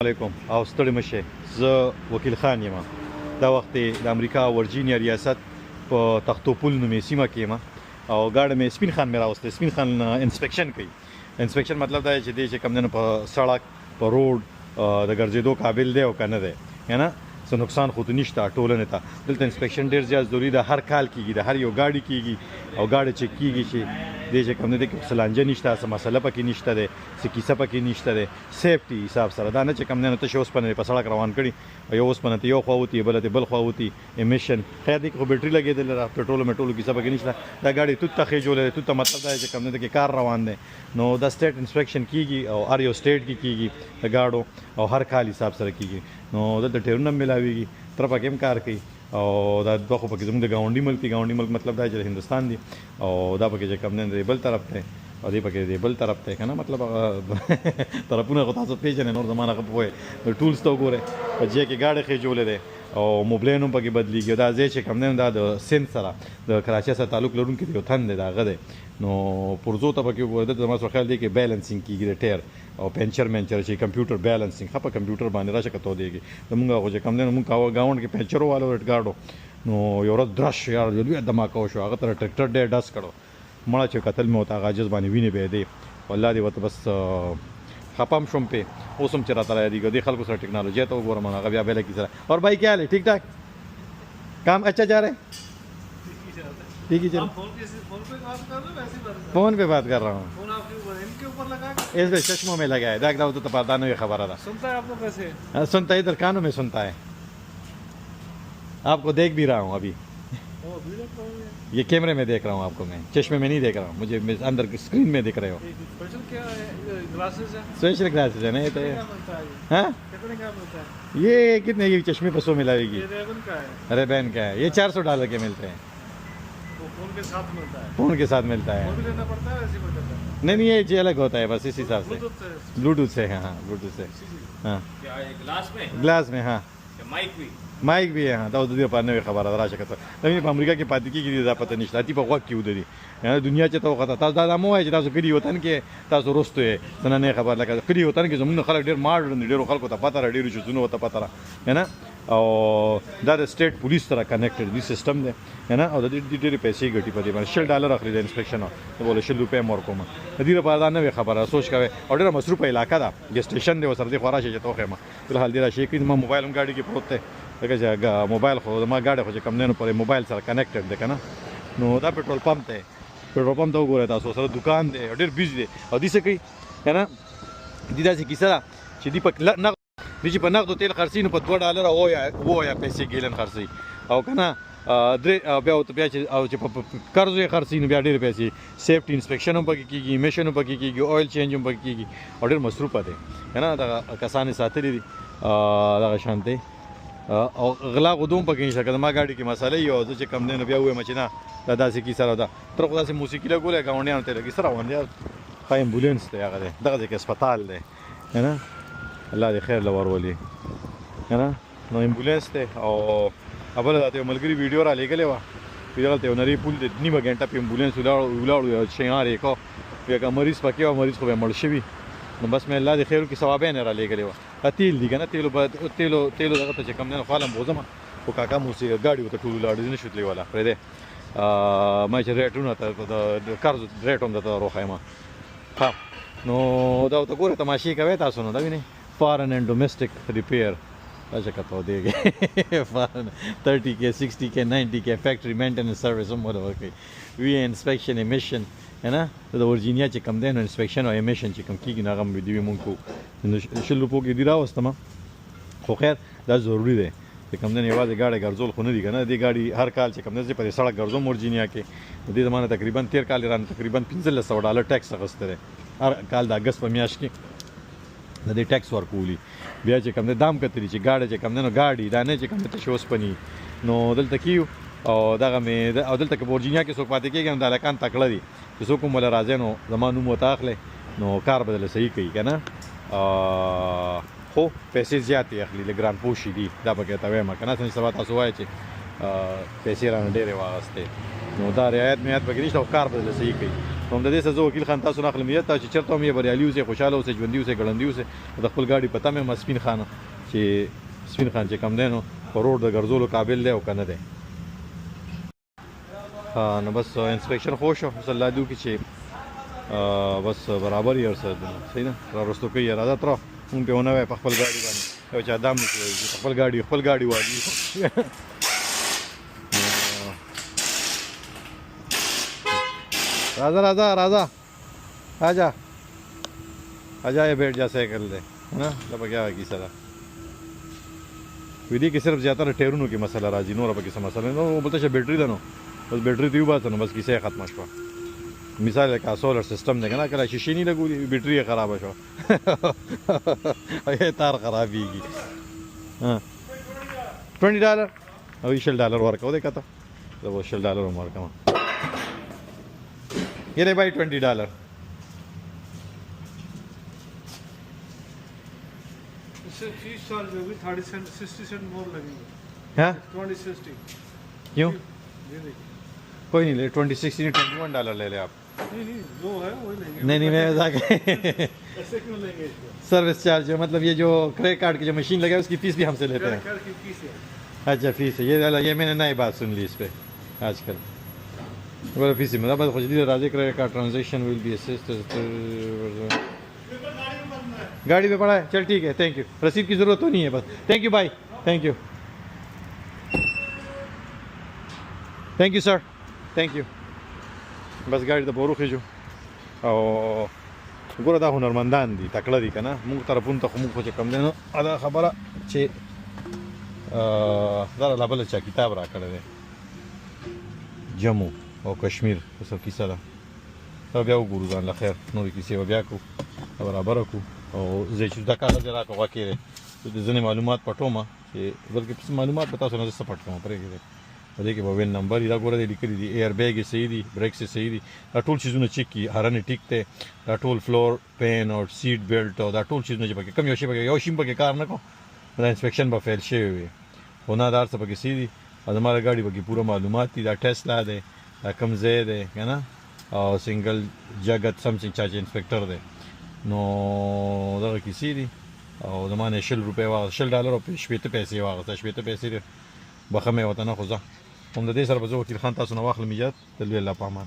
علیکم او ستړي مشه زه وکیل خان یم. دا وخت د امریکا ورجینیا ریاست په تختوپل نومې سیمه کې یم او گاډه مې سپین خان مې راوسته. سپین خان انسپیکشن کوي. انسپیکشن مطلب دا چې دې چې کم نه په سړک په روډ د ګرځېدو قابل دی او کنه دی نه څه نقصان خو نشته ټولنې ته. دلته انسپیکشن ډیر زیات ضروري ده. هر کال کیږي د هر یو گاډي کیږي او گاډي چک کیږي چې دې چې کم نه دي کې سلانجه نشته څه مسله پکې نشته ده څه کیسه پکې نشته ده. سیفټي حساب سره دا نه چې کم نه ته شوس پنه په سړک روان کړي او یو اوس پنه ته یو خو وتی بل ته بل خو وتی امیشن خیر دې خو بیټری لګېدل را پېټرول میټرول کیسه پکې نشته. دا گاډي توت ته جوړه توت مطلب دا چې کم نه کې کار روان دي نو دا سټیټ انسپیکشن کیږي او ار یو سټیټ کې کیږي د گاډو او هر کال حساب سره کیږي نو دلته ټیرونه ملاويږي تر پکې هم کار کوي او دا دوه خو پکې زموږ د گاونډي ملک دی. گاونډي ملک مطلب دا چې هندستان دی او دا پکې چې کم نه دی بل طرف ته او دې پکې دی بل طرف ته کنه مطلب طرفونه خو تاسو پیژنې نور زمانہ خو په ټولز ته وګوره په چې کې گاډي خې جوړې ده او موبایلونو پکې بدلیږي. دا ځای چې کم نه دا د سند سره د کراچۍ سره تعلق لرونکي یو تن دی دا غده نو پرزو ته پکې وګوره د ما سره خیال دی کې بیلانسینګ کیږي د ټیر او پنچر منچر چې کمپیوټر بیلانسینګ خپل کمپیوټر باندې راشه کته دیږي موږ خو چې کم نه موږ گاوند کې پنچر والو رټ گاډو نو یو ورځ درش یار یو دماکو شو هغه تر ټریکټر ډې ډاس کړو مړه چې قتل مې وتا غاجز باندې ویني به دی والله دی وته بس خپم شوم په اوسم چې راته دی ګدي خلکو سره ټیکنالوژي ته وګورم هغه بیا به لکه سره اور भाई क्या हाल है ठीक ठाक काम अच्छा जा रहा है ठीक ही चल फोन पे बात कर रहा हूँ इस चश्मों में लगा है देख रहा हूँ तो पता नहीं खबर आ रहा सुनता है आपको कैसे सुनता है इधर कानों में सुनता है आपको देख भी रहा हूँ अभी ये कैमरे में देख रहा हूँ आपको मैं चश्मे में नहीं देख रहा हूँ मुझे अंदर स्क्रीन में दिख रहे हो स्पेशल ग्लासेस है ना ये तो हाँ ये कितने ये चश्मे पर 100 मिलाएगी रेबन का है ये $400 के मिलते हैं फोन के साथ मिलता है फोन के साथ मिलता है लेना पड़ता है वैसे मिल जाता है नहीं ये जी अलग होता है बस इस हिसाब से ब्लूटूथ से हाँ ब्लूटूथ से हाँ ग्लास में हाँ माइक भी है हाँ دا د دې په نوې خبره راشه کته دا په امریکا کې پاتې کیږي دا پته نشته تی په وخت کې ودري یعنی دنیا چې ته وخت تاسو دا مو وایي چې تاسو کړي وطن کې تاسو روستو یې نه خبر لکه کړي وطن کې زمونږ خلک ډېر ماډرن ډېر خلکو ته پته را ډېر چې زونه وته پته را نه او دا د سټیټ پولیس سره کنیکټډ دی سیستم دی نه او د دې ډېر پیسې ګټي په دې باندې $10 اخلي د انسپیکشن او بوله $10 مور کوم د دې لپاره دا نوې خبره سوچ کوي او ډېر مصروفه علاقہ ده ګ سټیشن دی وسره دی خورا شي چې توخه ما په حال دی راشي کې ما موبایل هم ګاډي کې پروت دی لکه چې موبایل خو ما ګاډي خو چې کم نه پرې موبایل سره کنیکټډ دی کنه نو دا پېټرول پمپ ته وګورئ تاسو سره دکان دی ډېر بیزی دی او دې څه کوي کنه دې داسې کیسه چې دی په نقد دې په نقد تیل خرڅي نو په $2 او یا پیسې ګیلن خرڅي او کنه درې بیا چې او چې په قرض یې خرڅي نو بیا ډېر پیسې سیفټي انسپیکشن هم پکې کیږي میشن هم پکې کیږي اویل چینج هم پکې کیږي او ډېر مصروفه دی کنه دا کسانې ساتلي دي دغه شانتي او غلا غدوم پکې نشه کړه ما ګاډي کې مسالې یو چې کم نه بیا وې مچنا دا داسې کی سره دا تر خو داسې موسیقي له ګولې گاونډیانو ته لګي سره ونه خای امبولانس ته هغه دغه کې هسپتال دی نه الله دې خیر لور ولي نه نو امبولانس ته او ابل ته ملګری ویډیو را لګلې و ویډیو ته نری پول د نیمه غنټه په امبولانس ولاړو چې یارې کو یو مریض پکې او مریض خو به مړ شي نو بس مې الله دې خیر کې ثوابین را لګلې و تیل دی کنه تیلو دغه ته کم نه خالم بوزم او کاکا موسی ګاډي وته ټول لاړ نه شوتلی ولا پرې ده ما چې ریټونه ته د قرض ریټ هم د روخه ما ها نو دا ته ګوره تماشې کوي تاسو نو دا ویني فارن اینڈ ډومېسټک ریپیر راځه کته دیږي فارن 30K 60K 90K فیکټری مینټیننس سرویس هم ورکوي وی انسپیکشن امیشن نه د ورجینیا چې کم دین انسپیکشن او امیشن چې کم کیږي ناغم دی مونږ کو شلو پوګې دی راوستم خو خیر دا ضروری دی چې کم دین یوازې گاډي ګرځول خو نه دی کنه دی ګاډي هر کال چې کم نه په سړک ګرځو ورجینیا کې د دې زمانه تقریبا 13 کال ران تقریبا $1500 ټیکس اخستره هر کال د اگست په میاشت کې د دې ټیکس ورکولي بیا چې کم نه دام کتري چې گاډي چې کم نه گاډي دا نه چې کم ته شوس پني نو دلته کیو او دغه مې او دلته کې ورجینیا کې څوک پاتې کېږي د لکان تکړه دي چې څوک مول راځي نو زمانو متاخله نو کار بدل صحیح کوي کنه خو پیسې زیاتې اخلي لګران پوشي دي دا پکې ته وایم کنه څنګه سبا تاسو وایي چې پیسې رانه ډېرې واغستې نو دا رعایت میات پکې نشته او کار بدل صحیح کوي هم د دې سره زه وکیل خان تاسو نه اخلم یا تاسو چې چېرته هم یې بریالي اوسئ خوشحاله اوسئ ژوندي اوسئ ګړندي اوسئ د خپل ګاډي پته مې هم سپین خان چې سپین خان چې کم دی نو په روډ د ګرځولو قابل دی او که نه دی. نو بس انسپیکشن خو شو بس الله دې وکړي چې بس برابر یې ورسره صحیح نه را وروستو کوي راځه تره مونږ پې ونه وایه په خپل ګاډي باندې یو چا دام نه کوي چې خپل ګاډي والي राजा आजा आजा ये बैठ जा साइकिल दे है ना तब क्या की सला विधि की सिर्फ ज़्यादा टेरुनो की मसला राजी नो रब की मसला नो बोलते हैं बैटरी दनो बस बैटरी तो बात है बस किसे खत्म शो मिसाल है का सोलर सिस्टम देगा ना कला शीशी नहीं लगू बैटरी ख़राब है शो ये तार खराबी की हाँ $20 अभी $10 वर्क हो देखा था तो वो $10 वर्क का ये ले भाई $20 इससे 30 साल जो भी 30 सेंट 60 सेंट मोर लगेंगे हाँ 2060 क्यों ये देखिए कोई नहीं ले 2060 $21 ले ले आप नहीं जो है वही लेंगे नहीं मैं जाके ऐसे क्यों लेंगे इसको सर्विस चार्ज मतलब ये जो क्रेडिट कार्ड की जो मशीन लगा है उसकी फीस भी हमसे लेते हैं कर की फीस है अच्छा फीस है ये मैंने नई बात सुन ली इस पे आजकल बोला फीस मतलब बस खुजली राजे credit card transaction will be assist गाड़ी पे पड़ा है चल ठीक है थैंक यू रसीद की ज़रूरत तो नहीं है बस थैंक यू भाई thank you sir thank you बस गाड़ी तो बोरू खींचो और ګوره دا هنرمندان دي تکړه دي که نه موږ طرفونو ته خو موږ خو چې کم دی نو دا خبره چې دا لا بله چا کتاب راکړی دی جمو او کشمیر څه کیسه ده دا بیا وګورو ځان له خیر نورې کیسې به بیا کړو برابره کړو او زه چې دا کاغذ یې راکړه غوږ کې دی ځینې معلومات پټومه چې بلکې معلومات به تاسو نه زه څه پټ کوم پرېږدئ په دې کې به ویل نمبر دا ګوره دی لیکلي دي ایر بیګ یې صحیح دي بریکس یې صحیح دي دا ټول چیزونه چیک کړي هارن یې ټیک دی دا ټول فلور پین او سیټ بیلټ او دا ټول چیزونه چې پکې کم یو شی پکې یو شی پکې کار نه کوو دا انسپیکشن به فیل شوی وي خو نه دا هر څه پکې صحیح دي او زما د ګاډي پکې پوره معلومات دي دا ټیسلا دی دا کوم ځای دی که نه او سنګل جګت سمثینګ چا چې انسپیکټر دی نو دغه کیسې دي او زما نه $10 واخیسته $10 او 60 پیسې واخیسته 60 پیسې بخښه مې ورته نه خو زه هم د دې سره به زه وکیل خان تاسو نه واخلم اجازت د لوی الله په امان